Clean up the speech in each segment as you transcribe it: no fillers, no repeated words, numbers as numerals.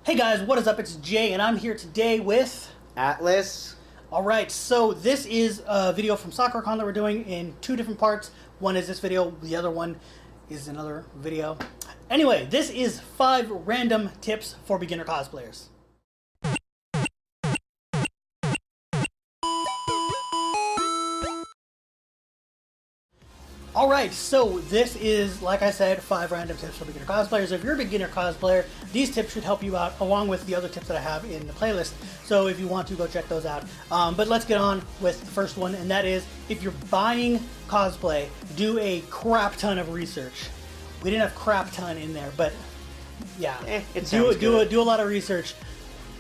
Hey guys, what is up? It's Jay, and I'm here today with Atlis. Alright, so this is a video from SoccerCon that we're doing in two different parts. One is this video, the other one is another video. Anyway, this is 5 random tips for beginner cosplayers. Alright, so this is, like I said, 5 random tips for beginner cosplayers. If you're a beginner cosplayer, these tips should help you out along with the other tips that I have in the playlist. So if you want to, go check those out. But let's get on with the first one, and that is, if you're buying cosplay, do a crap ton of research. We didn't have crap ton in there, but yeah, do a lot of research.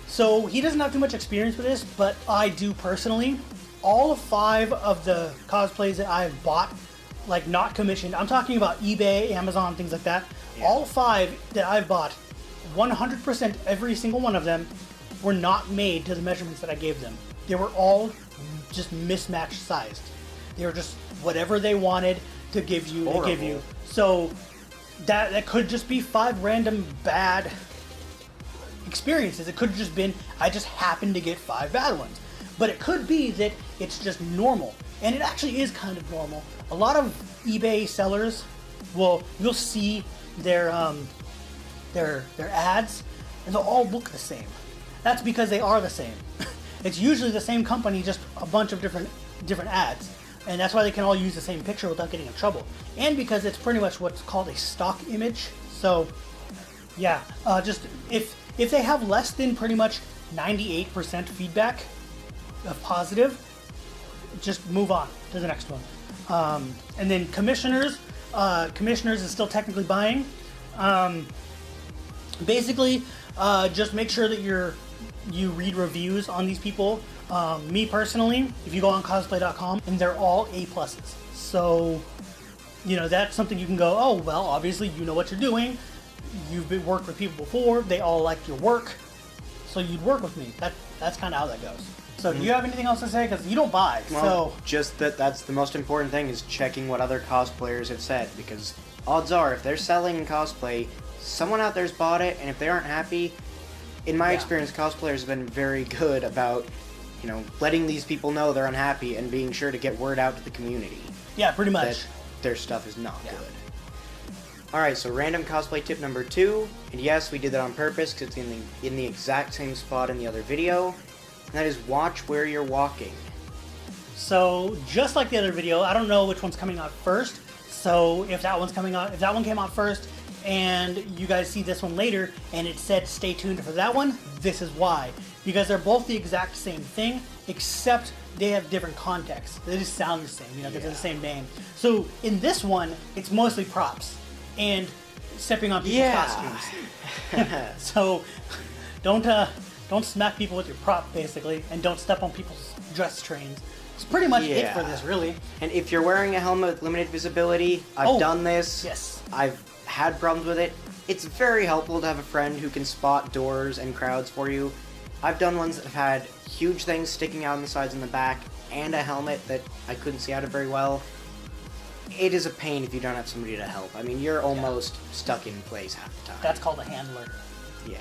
So he doesn't have too much experience with this, but I do personally. All 5 of the cosplays that I've bought, like not commissioned, I'm talking about eBay, Amazon, things like that. Yeah. All 5 that I've bought, 100% every single one of them were not made to the measurements that I gave them. They were all just mismatched sized. They were just whatever they wanted to give you, they give you. So that could just be 5 random bad experiences. It could have just been, I just happened to get 5 bad ones. But it could be that it's just normal. And it actually is kind of normal. A lot of eBay sellers you'll see their ads, and they'll all look the same. That's because they are the same. It's usually the same company, just a bunch of different ads, and that's why they can all use the same picture without getting in trouble. And because it's pretty much what's called a stock image. So yeah, just if they have less than pretty much 98% feedback of positive, just move on to the next one. And then commissioners is still technically buying. Basically, just make sure that you read reviews on these people. Me personally, if you go on cosplay.com, and they're all A+. So, that's something you can go, oh, well, obviously you know what you're doing. You've worked with people before. They all like your work. So you'd work with me. That's kind of how that goes. So do you have anything else to say? Because you don't buy, well, just that's the most important thing, is checking what other cosplayers have said, because odds are, if they're selling cosplay, someone out there's bought it, and if they aren't happy, in my experience, cosplayers have been very good about, letting these people know they're unhappy and being sure to get word out to the community. Yeah, pretty much. That their stuff is not good. Alright, so random cosplay tip number 2, and yes, we did that on purpose, because it's in the exact same spot in the other video. And that is, watch where you're walking. So just like the other video, I don't know which one's coming out first. So if that one came out first, and you guys see this one later, and it said stay tuned for that one, this is why. Because they're both the exact same thing, except they have different contexts. They just sound the same, because they're the same name. So in this one, it's mostly props and stepping on people's costumes. So don't smack people with your prop, basically, and don't step on people's dress trains. It's pretty much it for this, really. And if you're wearing a helmet with limited visibility, I've done this. Yes. I've had problems with it. It's very helpful to have a friend who can spot doors and crowds for you. I've done ones that have had huge things sticking out on the sides and the back, and a helmet that I couldn't see out of very well. It is a pain if you don't have somebody to help. I mean, you're almost stuck in place half the time. That's called a handler. Yeah.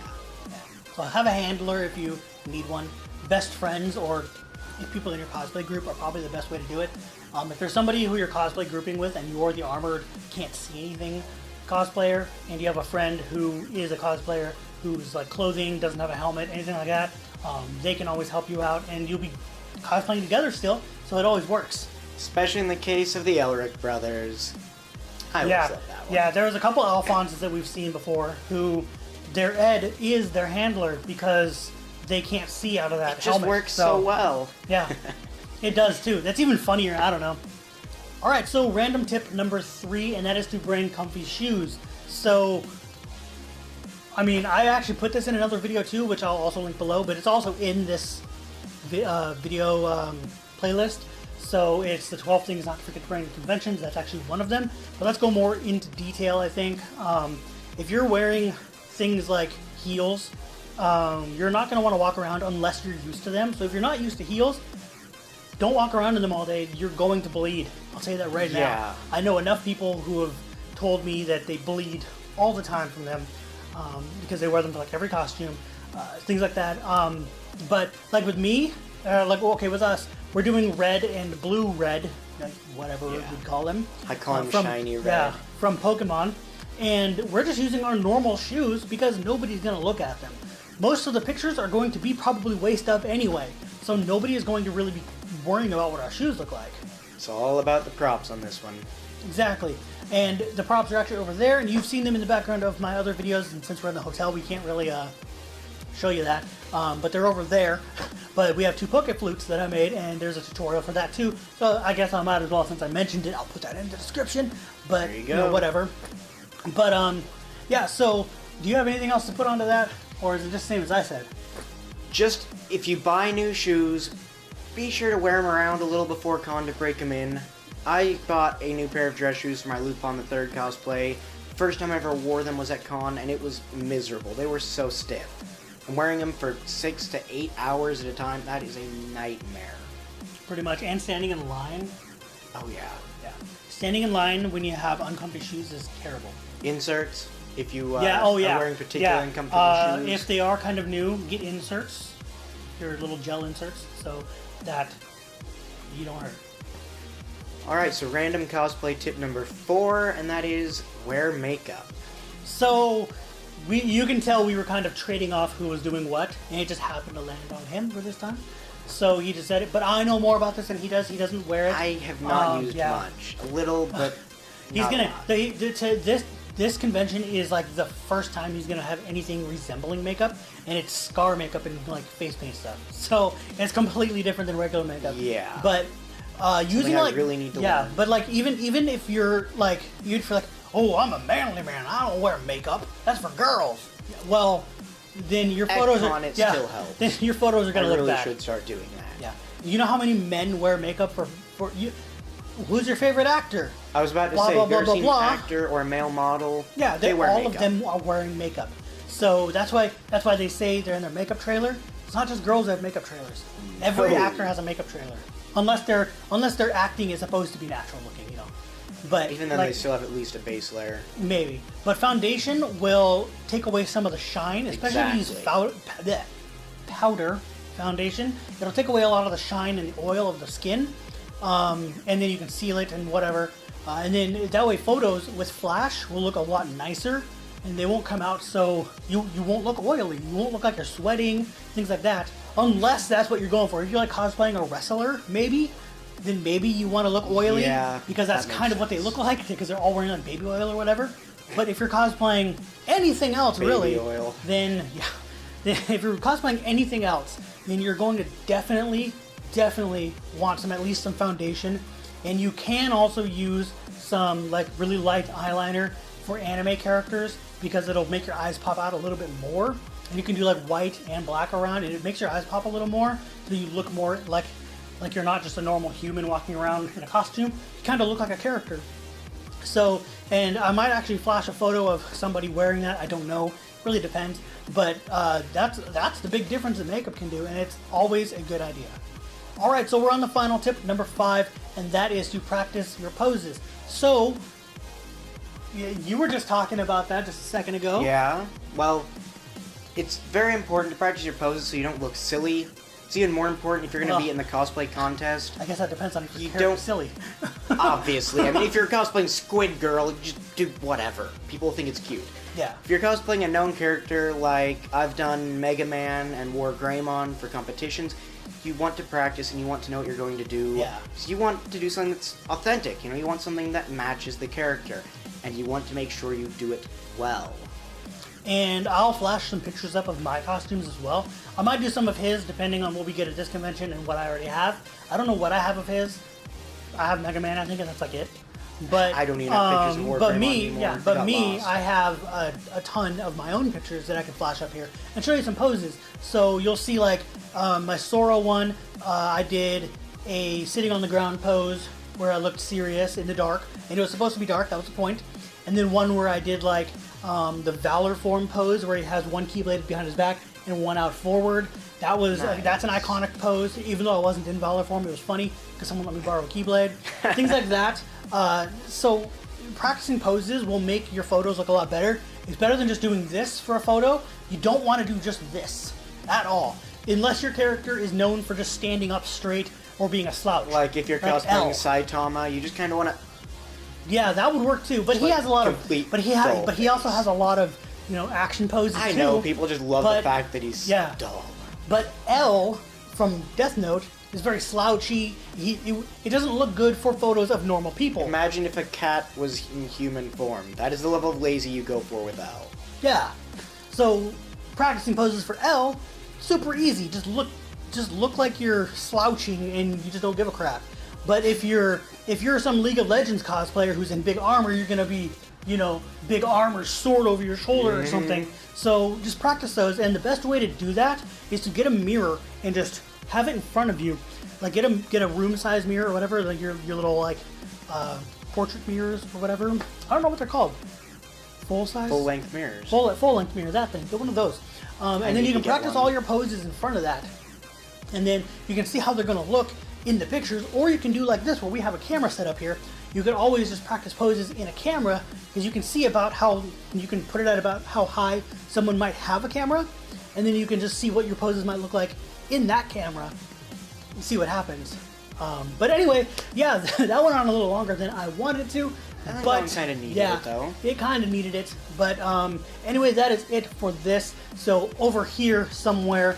So have a handler if you need one. Best friends or people in your cosplay group are probably the best way to do it. If there's somebody who you're cosplay grouping with and you're the armored, can't see anything cosplayer, and you have a friend who is a cosplayer who's like clothing, doesn't have a helmet, anything like that, they can always help you out, and you'll be cosplaying together still, so it always works. Especially in the case of the Elric brothers. I always love that one. Yeah, there's a couple Alphonses that we've seen before who their Ed is their handler because they can't see out of that helmet. It just works so well. Yeah, it does too. That's even funnier, I don't know. Alright, so random tip number 3, and that is to bring comfy shoes. So, I mean, I actually put this in another video too, which I'll also link below, but it's also in this video playlist. So it's the 12 things not to forget to bring to conventions. That's actually one of them. But let's go more into detail, I think. If you're wearing things like heels, you're not going to want to walk around unless you're used to them. So if you're not used to heels, don't walk around in them all day. You're going to bleed. I'll say that right now. I know enough people who have told me that they bleed all the time from them because they wear them to like every costume. things like that. But like with me, with us, we're doing red and blue red, like whatever we'd call them. I call them from, shiny red. Yeah, from Pokemon. And we're just using our normal shoes because nobody's going to look at them. Most of the pictures are going to be probably waist up anyway, so nobody is going to really be worrying about what our shoes look like. It's all about the props on this one. Exactly. And the props are actually over there, and you've seen them in the background of my other videos, and since we're in the hotel, we can't really show you that. But they're over there. But we have 2 Poke Flutes that I made, and there's a tutorial for that too. So I guess I might as well, since I mentioned it, I'll put that in the description. But, there you go. Whatever. But, yeah, so do you have anything else to put onto that? Or is it just the same as I said? Just, if you buy new shoes, be sure to wear them around a little before con to break them in. I bought a new pair of dress shoes for my Lupin the Third cosplay. First time I ever wore them was at con, and it was miserable. They were so stiff. I'm wearing them for 6 to 8 hours at a time. That is a nightmare. Pretty much. And standing in line. Oh, yeah. Yeah. Standing in line when you have uncomfy shoes is terrible. Inserts. If you are wearing particularly uncomfortable shoes. If they are kind of new, get inserts. Your little gel inserts, so that you don't hurt. Alright, so random cosplay tip number 4, and that is wear makeup. So, you can tell we were kind of trading off who was doing what, and it just happened to land on him for this time. So he just said it, but I know more about this than he does. He doesn't wear it. I have not used much. A little, but he's not gonna. This convention is like the first time he's gonna have anything resembling makeup, and it's scar makeup and like face paint stuff. So it's completely different than regular makeup. Yeah. But using I like really need to learn. but like even if you're like you'd feel like, oh, I'm a manly man, I don't wear makeup. That's for girls. Well, then your photos it still helps. Then your photos are gonna look really bad. should start doing that. Yeah. You know how many men wear makeup for you? Who's your favorite actor? I was about to Blah, say, blah, if you've ever blah, seen blah. an actor or a male model, Yeah, they wear all makeup. of them are wearing makeup. So that's why they say they're in their makeup trailer. It's not just girls that have makeup trailers. Every actor has a makeup trailer, unless their acting is supposed to be natural looking, you know. But Even then, like, they still have at least a base layer. maybe. But foundation will take away some of the shine, especially if you use powder foundation. It'll take away a lot of the shine and the oil of the skin, and then you can seal it and whatever. And then that way photos with flash will look a lot nicer, and they won't come out so you won't look oily. You won't look like you're sweating, things like that. Unless that's what you're going for. If you're like cosplaying a wrestler, then maybe you want to look oily, because that's kind of what they look like, because they're all wearing like baby oil or whatever. But if you're cosplaying anything else, Baby oil. then if you're cosplaying anything else, then you're going to definitely want at least some foundation. And you can also use some like really light eyeliner for anime characters, because it'll make your eyes pop out a little bit more. And you can do like white and black around, and it makes your eyes pop a little more, so you look more like you're not just a normal human walking around in a costume. You kind of look like a character. So, and I might actually flash a photo of somebody wearing that. I don't know. Really depends. But that's the big difference that makeup can do, and it's always a good idea. All right, so we're on the final tip, number 5, and that is to practice your poses. So, you were just talking about that just a second ago. Yeah, well, it's very important to practice your poses so you don't look silly. It's even more important if you're going to be in the cosplay contest. I guess that depends on if You you're don't- silly. Obviously. I mean, if you're cosplaying Squid Girl, just do whatever. People think it's cute. Yeah. If you're cosplaying a known character, like I've done Mega Man and wore Greymon for competitions, you want to practice and you want to know what you're going to do. Yeah. So you want to do something that's authentic, you know, you want something that matches the character, and you want to make sure you do it well. And I'll flash some pictures up of my costumes as well. I might do some of his depending on what we get at this convention and what I already have. I don't know what I have of his. I have Mega Man, I think, and that's like it. But I don't even have pictures of War but Greymon me, anymore. yeah, It but got me, lost. I have a ton of my own pictures that I can flash up here and show you some poses. So you'll see like my Sora one. I did a sitting on the ground pose where I looked serious in the dark, and it was supposed to be dark. That was the point. And then one where I did like the Valor form pose where he has one keyblade behind his back and one out forward. That was that's an iconic pose. Even though I wasn't in Valor form, it was funny because someone let me borrow a keyblade. Things like that. So practicing poses will make your photos look a lot better, It's better than just doing this for a photo. You don't want to do just this at all. Unless your character is known for just standing up straight or being a slouch. Like if you're cosplaying Saitama, you just kind of want to... Yeah, that would work too. But he has a lot of... But he also has a lot of, action poses I too. know, people just love the fact that he's dull. But L from Death Note is very slouchy. It doesn't look good for photos of normal people. Imagine if a cat was in human form. That is the level of lazy you go for with L. Yeah. So practicing poses for L, super easy. Just look like you're slouching and you just don't give a crap. But if you're some League of Legends cosplayer who's in big armor, you're gonna be, big armor, sword over your shoulder or something. So just practice those, and the best way to do that is to get a mirror and just have it in front of you. Like get a room-size mirror or whatever, like your little portrait mirrors or whatever. I don't know what they're called. Full-size? Full-length mirrors. Full-length mirror, that thing. Get one of those. And then you can practice all your poses in front of that. And then you can see how they're going to look in the pictures, or you can do like this, where we have a camera set up here. You can always just practice poses in a camera, because you can see you can put it at about how high someone might have a camera, and then you can just see what your poses might look like in that camera and see what happens. But anyway, yeah, that went on a little longer than I wanted to. But kind of needed it though. It kind of needed it. But anyway, that is it for this. So over here somewhere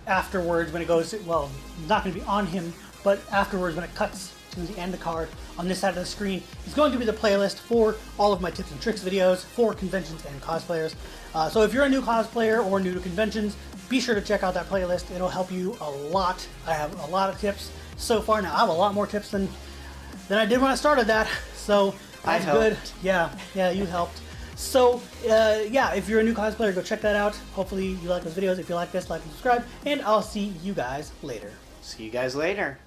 afterwards, when it goes, well, not going to be on him, but afterwards when it cuts to the end card on this side of the screen, is going to be the playlist for all of my tips and tricks videos for conventions and cosplayers. So if you're a new cosplayer or new to conventions, be sure to check out that playlist. It'll help you a lot. I have a lot of tips so far now. I have a lot more tips than I did when I started that. So that's good. Yeah, you helped. So yeah, if you're a new cosplayer, go check that out. Hopefully you like those videos. If you like this, like and subscribe, and I'll see you guys later. See you guys later.